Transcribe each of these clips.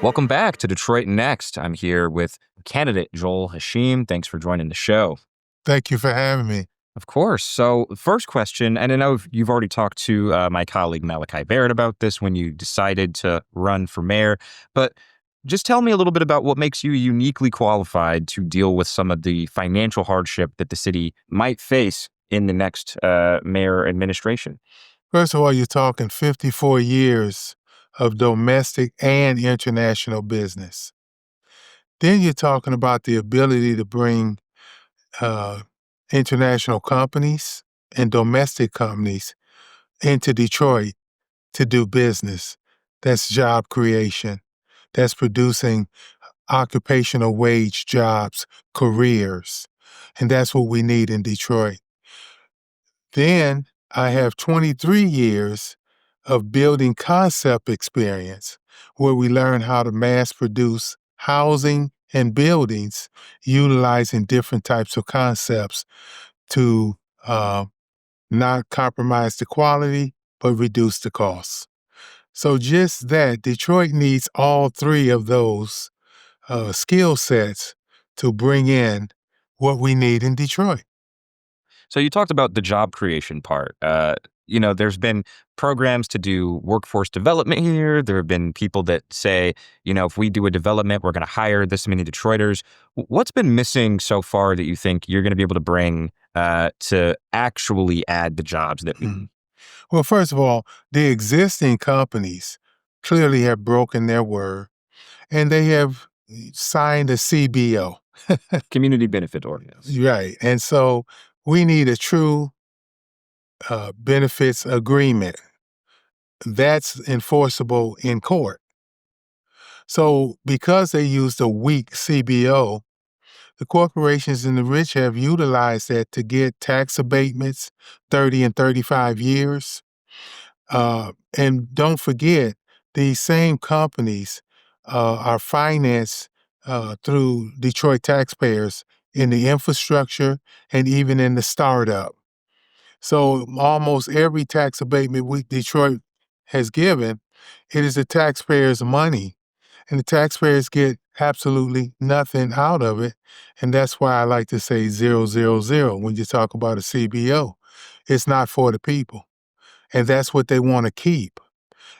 Welcome back to Detroit Next. I'm here with candidate Joel Haashiim. Thanks for joining the show. Thank you for having me. Of course. So, first question, and I know you've already talked to my colleague Malachi Barrett about this when you decided to run for mayor, but just tell me a little bit about what makes you uniquely qualified to deal with some of the financial hardship that the city might face in the next mayor administration. First of all, you're talking 54 years of domestic and international business. Then you're talking about the ability to bring uh, international companies and domestic companies into Detroit to do business. That's job creation. That's producing occupational wage jobs, careers. And that's what we need in Detroit. Then I have 23 years of building concept experience where we learn how to mass produce housing and buildings utilizing different types of concepts to not compromise the quality, but reduce the costs. So just that, Detroit needs all three of those skill sets to bring in what we need in Detroit. So you talked about the job creation part. There's been programs to do workforce development here. There have been people that say, if we do a development, we're going to hire this many Detroiters. What's been missing so far that you think you're going to be able to bring to actually add the jobs that we need? Well, first of all, the existing companies clearly have broken their word and they have signed a CBO. Community benefit ordinance. Right. And so we need a true benefits agreement that's enforceable in court. So because they used a weak CBO, the corporations and the rich have utilized that to get tax abatements 30 and 35 years. And don't forget, these same companies are financed through Detroit taxpayers in the infrastructure and even in the startup. So almost every tax abatement Detroit has given, it is the taxpayers' money, and the taxpayers get absolutely nothing out of it. And that's why I like to say 000 when you talk about a CBO. It's not for the people. And that's what they want to keep.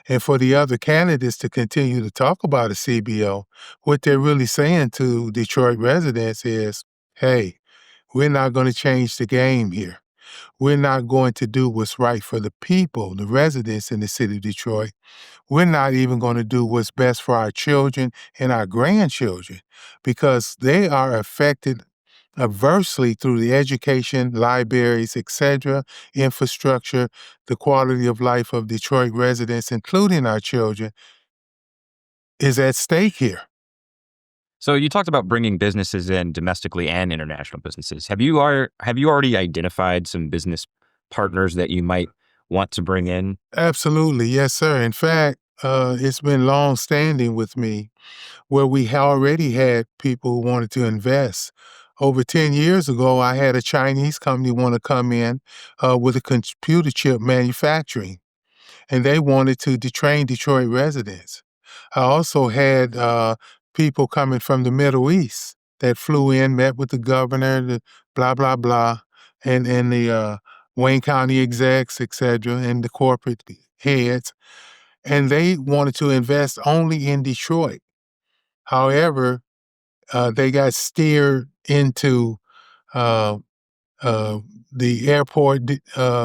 And for the other candidates to continue to talk about a CBO, what they're really saying to Detroit residents is, hey, we're not going to change the game here. We're not going to do what's right for the people, the residents in the city of Detroit. We're not even going to do what's best for our children and our grandchildren because they are affected adversely through the education, libraries, etc., infrastructure, the quality of life of Detroit residents, including our children, is at stake here. So you talked about bringing businesses in domestically and international businesses. Have you already identified some business partners that you might want to bring in? Absolutely, yes, sir. In fact, it's been long-standing with me where we already had people who wanted to invest. Over 10 years ago, I had a Chinese company want to come in with a computer chip manufacturing, and they wanted to train Detroit residents. I also had people coming from the Middle East that flew in, met with the governor, the blah, blah, blah, and the Wayne County execs, et cetera, and the corporate heads. And they wanted to invest only in Detroit. However, they got steered into uh, uh, the airport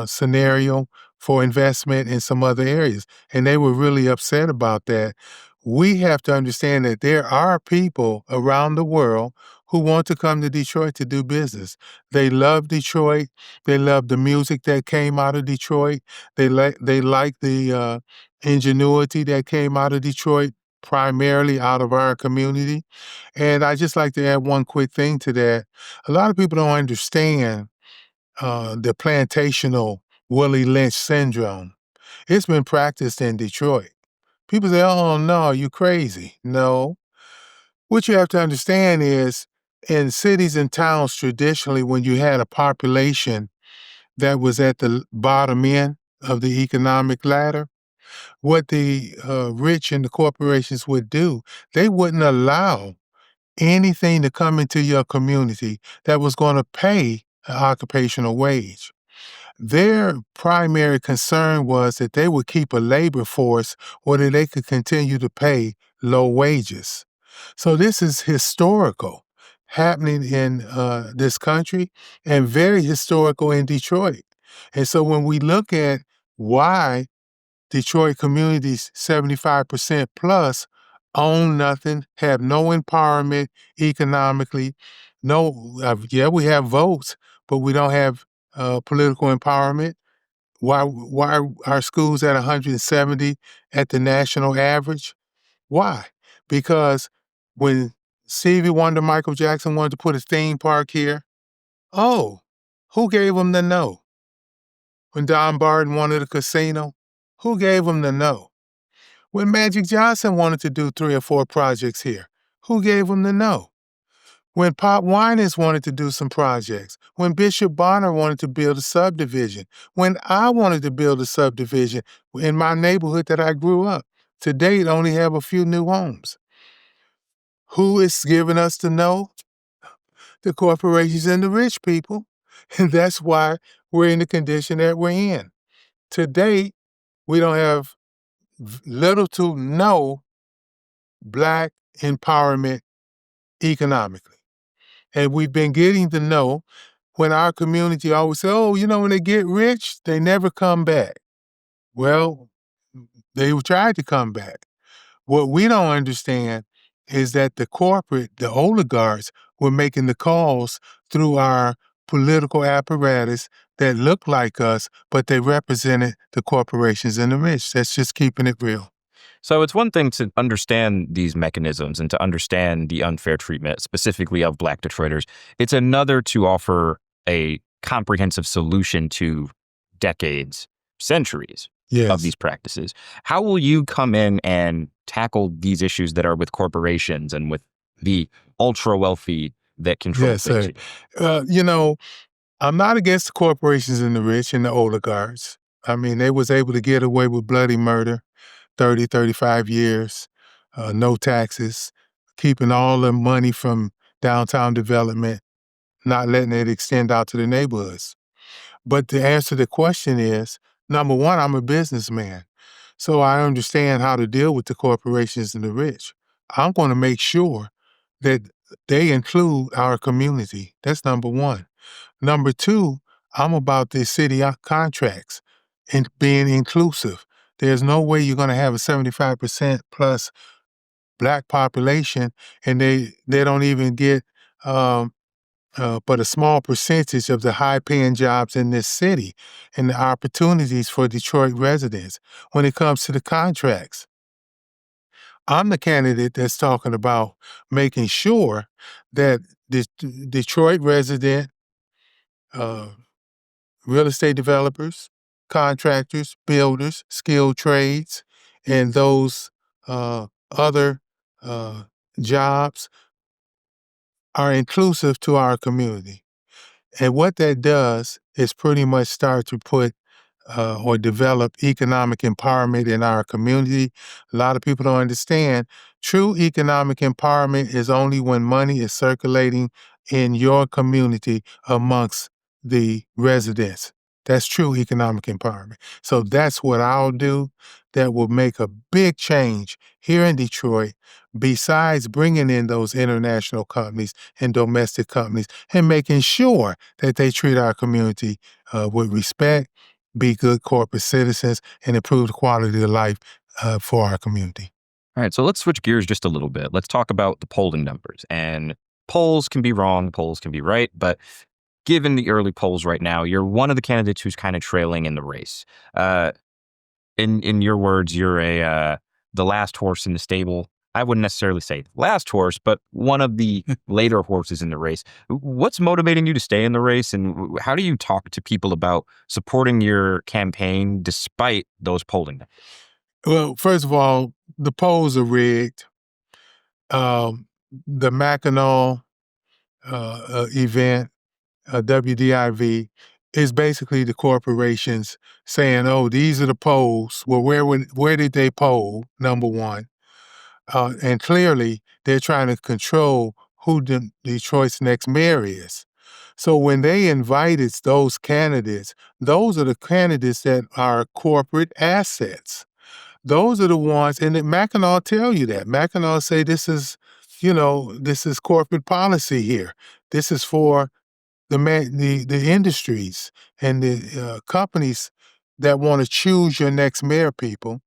scenario for investment in some other areas. And they were really upset about that. We have to understand that there are people around the world who want to come to Detroit to do business. They love Detroit. They love the music that came out of Detroit. They like the ingenuity that came out of Detroit, primarily out of our community. And I just like to add one quick thing to that. A lot of people don't understand the plantational Willie Lynch syndrome. It's been practiced in Detroit. People say, oh, no, you crazy. No. What you have to understand is in cities and towns, traditionally, when you had a population that was at the bottom end of the economic ladder, What the rich and the corporations would do, they wouldn't allow anything to come into your community that was going to pay an occupational wage. Their primary concern was that they would keep a labor force where they could continue to pay low wages. So this is historical happening in this country and very historical in Detroit. And so when we look at why Detroit communities 75% plus own nothing, have no empowerment economically, no, yeah, we have votes, but we don't have political empowerment. Why are our schools at 170 at the national average? Why? Because when Stevie Wonder, Michael Jackson wanted to put a theme park here, oh, who gave them the no? When Don Barton wanted a casino, who gave them the no? When Magic Johnson wanted to do 3 or 4 projects here, who gave him the no? When Pop Winans wanted to do some projects, when Bishop Bonner wanted to build a subdivision, when I wanted to build a subdivision in my neighborhood that I grew up, to date only have a few new homes. Who is giving us the no? The corporations and the rich people. And that's why we're in the condition that we're in. To date, we don't have little to no Black empowerment economically. And we've been getting to know when our community always say, oh, when they get rich, they never come back. Well, they tried to come back. What we don't understand is that the oligarchs, were making the calls through our political apparatus that look like us, but they represented the corporations and the rich. That's just keeping it real. So it's one thing to understand these mechanisms and to understand the unfair treatment, specifically of Black Detroiters. It's another to offer a comprehensive solution to decades, centuries of Yes. these practices. How will you come in and tackle these issues that are with corporations and with the ultra wealthy that control Yes, sir. things? I'm not against the corporations and the rich and the oligarchs. I mean, they was able to get away with bloody murder, 30, 35 years, no taxes, keeping all the money from downtown development, not letting it extend out to the neighborhoods. But the answer to the question is, number one, I'm a businessman. So I understand how to deal with the corporations and the rich. I'm going to make sure that they include our community. That's number one. Number two, I'm about the city contracts and being inclusive. There's no way you're going to have a 75% plus Black population and they don't even get um, but a small percentage of the high paying jobs in this city and the opportunities for Detroit residents when it comes to the contracts. I'm the candidate that's talking about making sure that the Detroit resident uh, real estate developers, contractors, builders, skilled trades, and those other uh, jobs are inclusive to our community. And what that does is pretty much start to put or develop economic empowerment in our community. A lot of people don't understand. True economic empowerment is only when money is circulating in your community amongst the residents. That's true economic empowerment. So that's what I'll do that will make a big change here in Detroit, besides bringing in those international companies and domestic companies and making sure that they treat our community with respect, be good corporate citizens, and improve the quality of life for our community. All right, so let's switch gears just a little bit. Let's talk about the polling numbers. And polls can be wrong, polls can be right, but given the early polls right now, you're one of the candidates who's kind of trailing in the race. Uh, in your words, you're the last horse in the stable. I wouldn't necessarily say last horse, but one of the later horses in the race. What's motivating you to stay in the race, and how do you talk to people about supporting your campaign despite those polling numbers? Well, first of all, the polls are rigged. The Mackinac event, WDIV, is basically the corporations saying, "Oh, these are the polls." Well, where did they poll? Number one, and clearly they're trying to control who Detroit's next mayor is. So when they invited those candidates, those are the candidates that are corporate assets. Those are the ones, and then Mackinac tell you that. Mackinac say this is, this is corporate policy here. This is for the industries and the companies that want to choose your next mayor, people.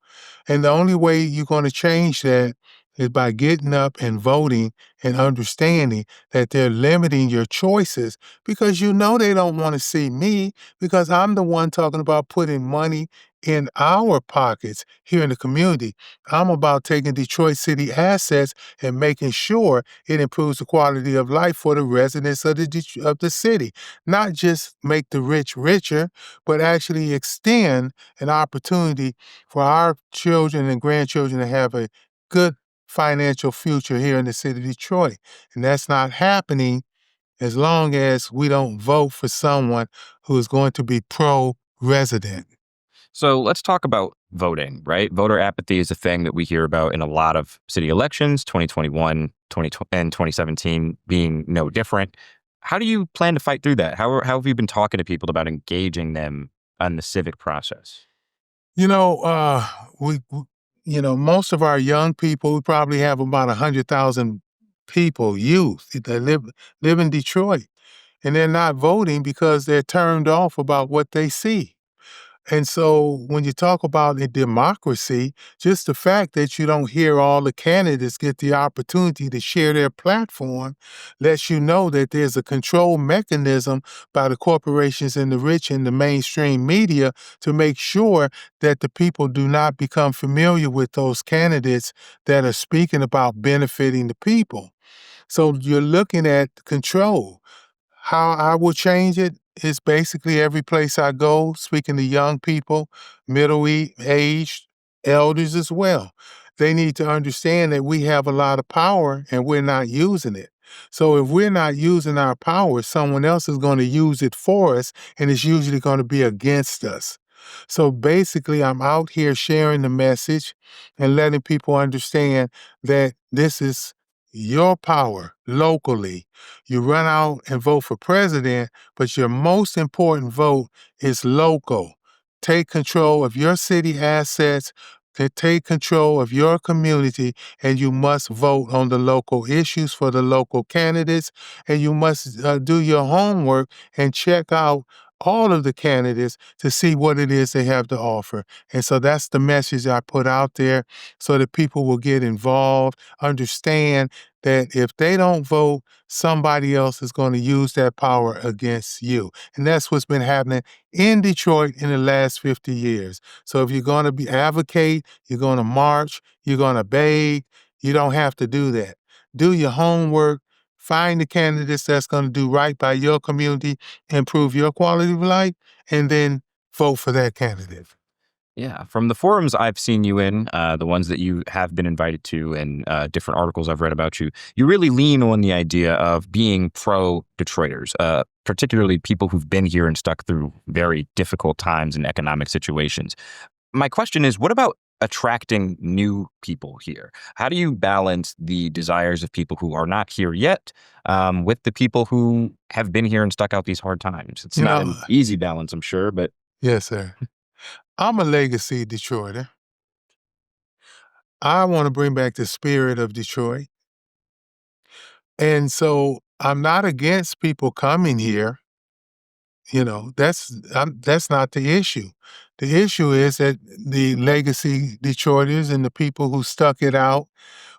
And the only way you're going to change that is by getting up and voting and understanding that they're limiting your choices because they don't want to see me because I'm the one talking about putting money in our pockets here in the community. I'm about taking Detroit City assets and making sure it improves the quality of life for the residents of the city. Not just make the rich richer, but actually extend an opportunity for our children and grandchildren to have a good financial future here in the city of Detroit. And that's not happening as long as we don't vote for someone who is going to be pro-resident. So let's talk about voting, right? Voter apathy is a thing that we hear about in a lot of city elections, 2021, 2020, and 2017 being no different. How do you plan to fight through that? How have you been talking to people about engaging them on the civic process? You know, most of our young people, we probably have about 100,000 people, youth that live in Detroit, and they're not voting because they're turned off about what they see. And so when you talk about a democracy, just the fact that you don't hear all the candidates get the opportunity to share their platform lets you know that there's a control mechanism by the corporations and the rich and the mainstream media to make sure that the people do not become familiar with those candidates that are speaking about benefiting the people. So you're looking at control. How I will change it is basically every place I go, speaking to young people, aged, elders as well. They need to understand that we have a lot of power and we're not using it. So if we're not using our power, someone else is going to use it for us, and it's usually going to be against us. So basically, I'm out here sharing the message and letting people understand that this is your power locally. You run out and vote for president, but your most important vote is local. Take control of your city assets, to take control of your community, and you must vote on the local issues for the local candidates, and you must do your homework and check out all of the candidates to see what it is they have to offer. And so that's the message I put out there so that people will get involved, understand that if they don't vote, somebody else is going to use that power against you. And that's what's been happening in Detroit in the last 50 years. So if you're going to advocate, you're going to march, you're going to beg, you don't have to do that. Do your homework, find the candidates that's going to do right by your community, improve your quality of life, and then vote for that candidate. Yeah, from the forums I've seen you in, the ones that you have been invited to, and different articles I've read about you, you really lean on the idea of being pro Detroiters, particularly people who've been here and stuck through very difficult times and economic situations. My question is, what about attracting new people here? How do you balance the desires of people who are not here yet with the people who have been here and stuck out these hard times? It's You not know, an easy balance, I'm sure, but yes, sir. I'm a legacy Detroiter. I want to bring back the spirit of Detroit. And so I'm not against people coming here. That's not the issue. The issue is that the legacy Detroiters and the people who stuck it out,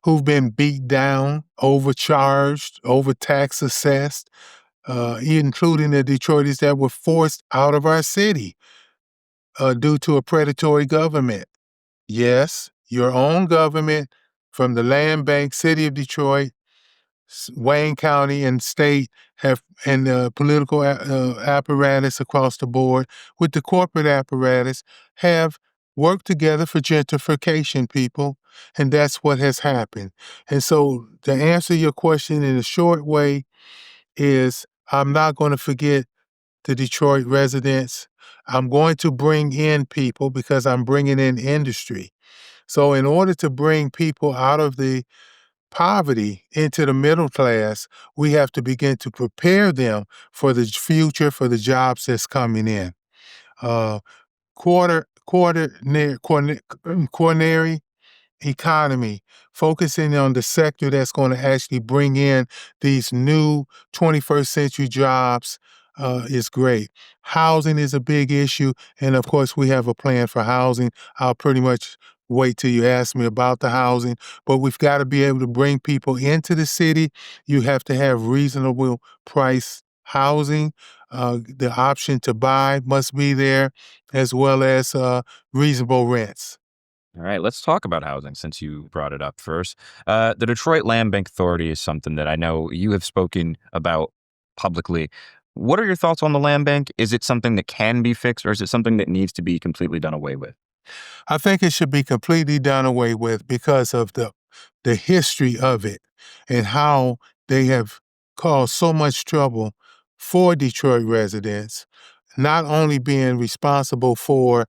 who've been beat down, overcharged, overtax assessed, including the Detroiters that were forced out of our city due to a predatory government. Yes, your own government from the land bank, city of Detroit, Wayne County and state have, and the political apparatus across the board with the corporate apparatus have worked together for gentrification, people, and that's what has happened. And so to answer your question in a short way is I'm not going to forget the Detroit residents. I'm going to bring in people because I'm bringing in industry. So, in order to bring people out of the poverty into the middle class, we have to begin to prepare them for the future, for the jobs that's coming in. Uh, coronary economy, focusing on the sector that's going to actually bring in these new 21st century jobs is great. Housing is a big issue. And of course, we have a plan for housing. I'll pretty much wait till you ask me about the housing, but we've got to be able to bring people into the city. You have to have reasonable price housing. The option to buy must be there, as well as reasonable rents. All right, let's talk about housing since you brought it up first. The Detroit Land Bank Authority is something that I know you have spoken about publicly. What are your thoughts on the land bank? Is it something that can be fixed or is it something that needs to be completely done away with? I think it should be completely done away with because of the history of it and how they have caused so much trouble for Detroit residents, not only being responsible for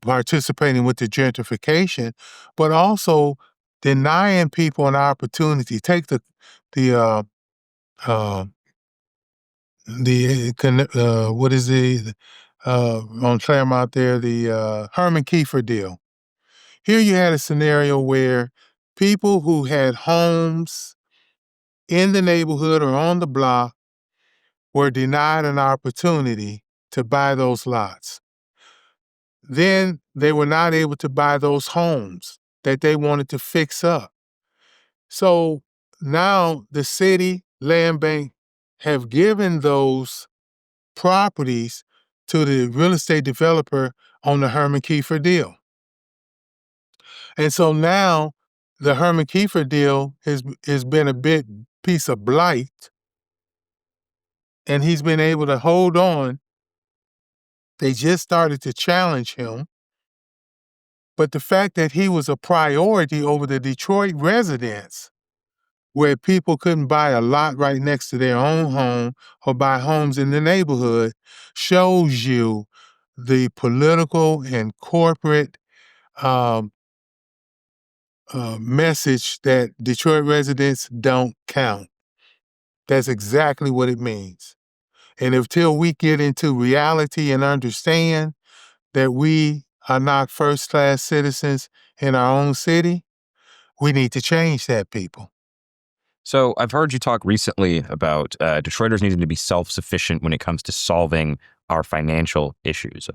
participating with the gentrification, but also denying people an opportunity. Take the uh, what is on Claremont there, the Herman Kiefer deal. Here you had a scenario where people who had homes in the neighborhood or on the block were denied an opportunity to buy those lots. Then they were not able to buy those homes that they wanted to fix up. So now the city land bank have given those properties to the real estate developer on the Herman Kiefer deal. And so now the Herman Kiefer deal has been a big piece of blight, and he's been able to hold on. They just started to challenge him. But the fact that he was a priority over the Detroit residents, where people couldn't buy a lot right next to their own home or buy homes in the neighborhood, shows you the political and corporate um, message that Detroit residents don't count. That's exactly what it means. And until we get into reality and understand that we are not first class citizens in our own city, we need to change that, people. So I've heard you talk recently about Detroiters needing to be self-sufficient when it comes to solving our financial issues,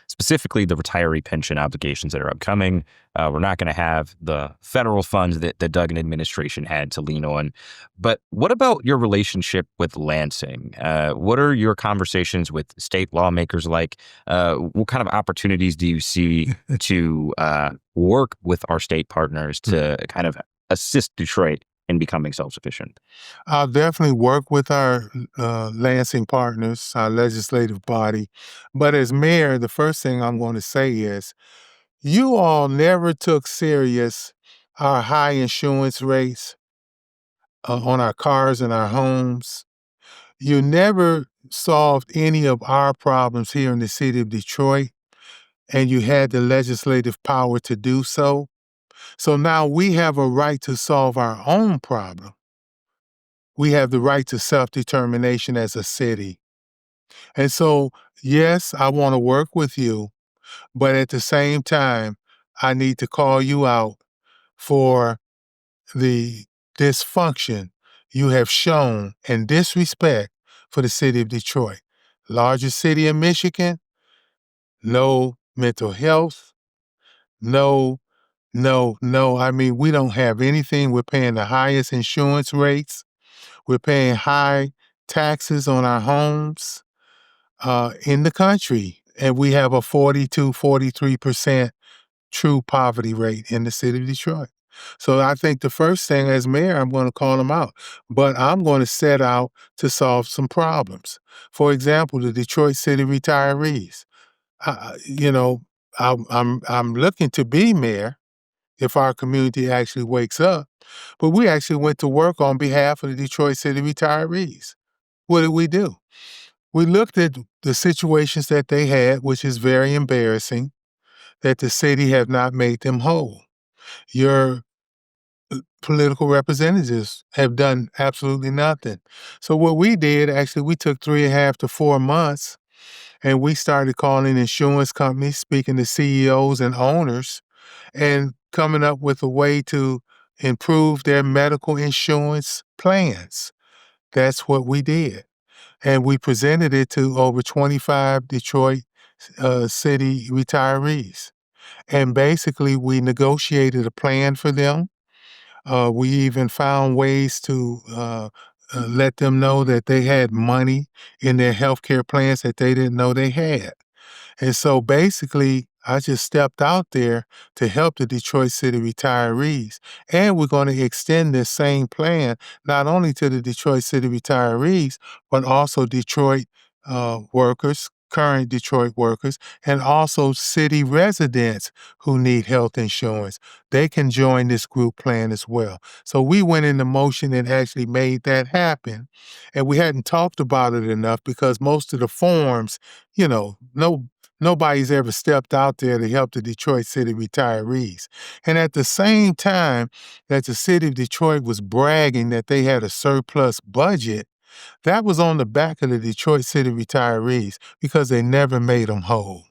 specifically the retiree pension obligations that are upcoming. We're not going to have the federal funds that the Duggan administration had to lean on. But what about your relationship with Lansing? What are your conversations with state lawmakers like? What kind of opportunities do you see to work with our state partners to kind of assist Detroit in becoming self-sufficient? I'll definitely work with our Lansing partners, our legislative body. But as mayor, the first thing I'm going to say is you all never took serious our high insurance rates on our cars and our homes. You never solved any of our problems here in the city of Detroit, and you had the legislative power to do so. So now we have a right to solve our own problem. We have the right to self-determination as a city. And so, yes, I want to work with you, but at the same time, I need to call you out for the dysfunction you have shown and disrespect for the city of Detroit. Largest city in Michigan, no mental health, no, no. I mean, we don't have anything. We're paying the highest insurance rates. We're paying high taxes on our homes in the country. And we have a 43% true poverty rate in the city of Detroit. So I think the first thing as mayor, I'm going to call them out, but I'm going to set out to solve some problems. For example, the Detroit City retirees. You know, I'm looking to be mayor if our community actually wakes up, but we actually went to work on behalf of the Detroit City retirees. What did we do? We looked at the situations that they had, which is very embarrassing, that the city have not made them whole. Your political representatives have done absolutely nothing. So what we did, actually, we took 3.5 to 4 months, and we started calling insurance companies, speaking to CEOs and owners, and coming up with a way to improve their medical insurance plans. That's what we did. And we presented it to over 25 Detroit city retirees. And basically, we negotiated a plan for them. We even found ways to let them know that they had money in their healthcare plans that they didn't know they had. And so basically, I just stepped out there to help the Detroit City retirees. And we're going to extend this same plan not only to the Detroit City retirees, but also Detroit workers, current Detroit workers, and also city residents who need health insurance. They can join this group plan as well. So we went into motion and actually made that happen. And we hadn't talked about it enough because most of the forms, nobody's ever stepped out there to help the Detroit City retirees. And at the same time that the city of Detroit was bragging that they had a surplus budget, that was on the back of the Detroit City retirees because they never made them whole.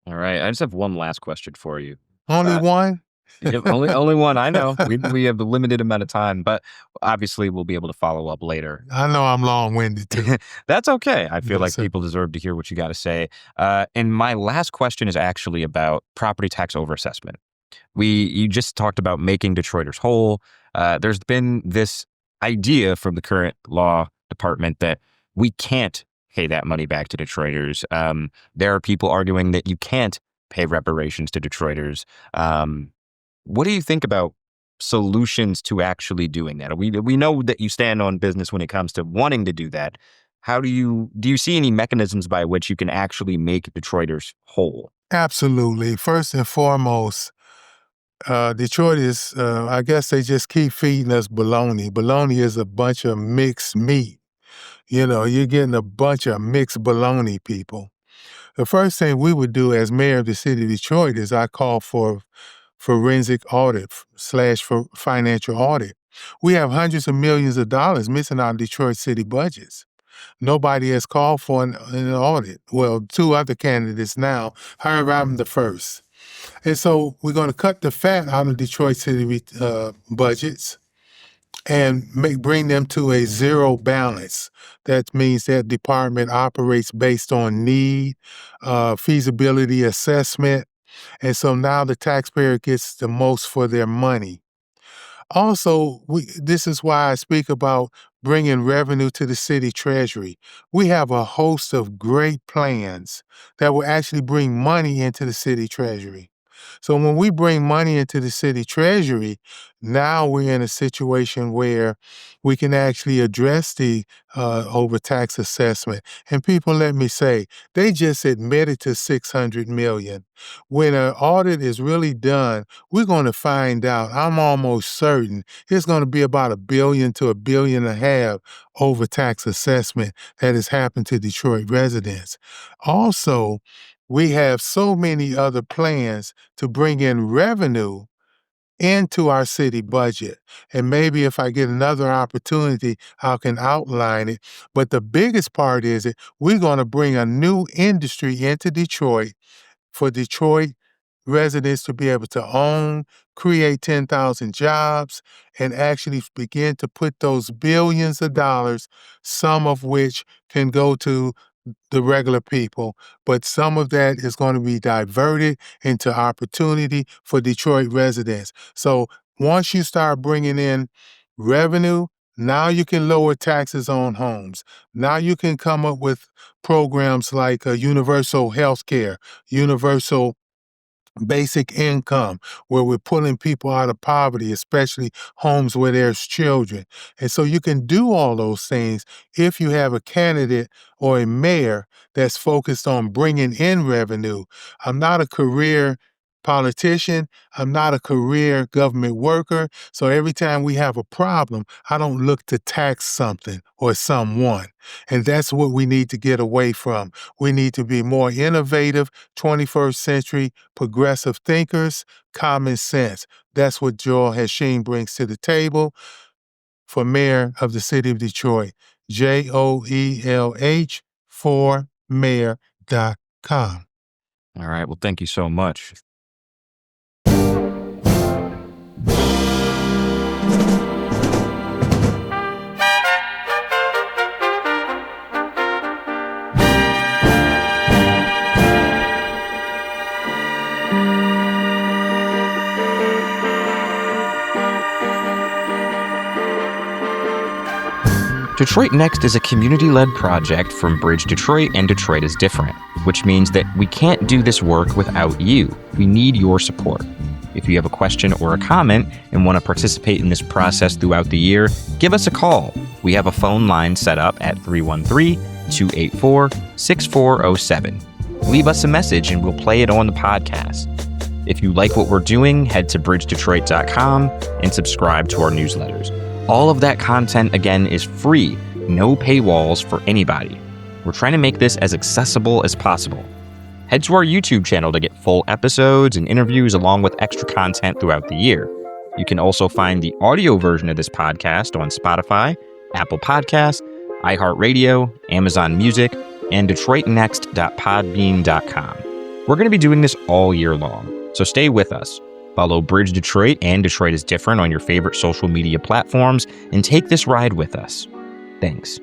All right. I just have one last question for you. Only Uh, one? Yep, only one. I know we have a limited amount of time, but obviously we'll be able to follow up later. I know I'm long-winded too. That's okay. I feel Yes, like sir. people deserve to hear what you got to say. And my last question is actually about property tax overassessment. You just talked about making Detroiters whole. There's been this idea from the current law department that we can't pay that money back to Detroiters. There are people arguing that you can't pay reparations to Detroiters. What do you think about solutions to actually doing that? We know that you stand on business when it comes to wanting to do that. How do you see any mechanisms by which you can actually make Detroiters whole? Absolutely. First and foremost, Detroit is, I guess they just keep feeding us bologna. Bologna is a bunch of mixed meat. You're getting a bunch of mixed bologna people. The first thing we would do as mayor of the city of Detroit is I call for forensic audit slash for financial audit. We have hundreds of millions of dollars missing out of Detroit city budgets. Nobody has called for an audit. Well, two other candidates now. However, I'm the first. And so we're going to cut the fat out of Detroit city budgets and bring them to a zero balance. That means that department operates based on need, feasibility assessment, and so now the taxpayer gets the most for their money. Also, this is why I speak about bringing revenue to the city treasury. We have a host of great plans that will actually bring money into the city treasury. So when we bring money into the city treasury, now we're in a situation where we can actually address the overtax assessment. And people, let me say, they just admitted to 600 million. When an audit is really done, we're going to find out. I'm almost certain it's going to be about $1 to $1.5 billion overtax assessment that has happened to Detroit residents. Also, we have so many other plans to bring in revenue into our city budget. And maybe if I get another opportunity, I can outline it. But the biggest part is that we're going to bring a new industry into Detroit for Detroit residents to be able to own, create 10,000 jobs, and actually begin to put those billions of dollars, some of which can go to the regular people, but some of that is going to be diverted into opportunity for Detroit residents. So once you start bringing in revenue, now you can lower taxes on homes. Now you can come up with programs like universal health care, universal basic income, where we're pulling people out of poverty, especially homes where there's children. And so you can do all those things if you have a candidate or a mayor that's focused on bringing in revenue. I'm not a career politician. I'm not a career government worker. So every time we have a problem, I don't look to tax something or someone. And that's what we need to get away from. We need to be more innovative, 21st century progressive thinkers, common sense. That's what Joel Haashiim brings to the table for mayor of the city of Detroit. JOELH for mayor.com. All right. Well, thank you so much. Detroit Next is a community-led project from Bridge Detroit and Detroit is Different, which means that we can't do this work without you. We need your support. If you have a question or a comment and want to participate in this process throughout the year, give us a call. We have a phone line set up at 313-284-6407. Leave us a message and we'll play it on the podcast. If you like what we're doing, head to BridgeDetroit.com and subscribe to our newsletters. All of that content, again, is free, no paywalls for anybody. We're trying to make this as accessible as possible. Head to our YouTube channel to get full episodes and interviews along with extra content throughout the year. You can also find the audio version of this podcast on Spotify, Apple Podcasts, iHeartRadio, Amazon Music, and DetroitNext.podbean.com. We're going to be doing this all year long, so stay with us. Follow Bridge Detroit and Detroit is Different on your favorite social media platforms and take this ride with us. Thanks.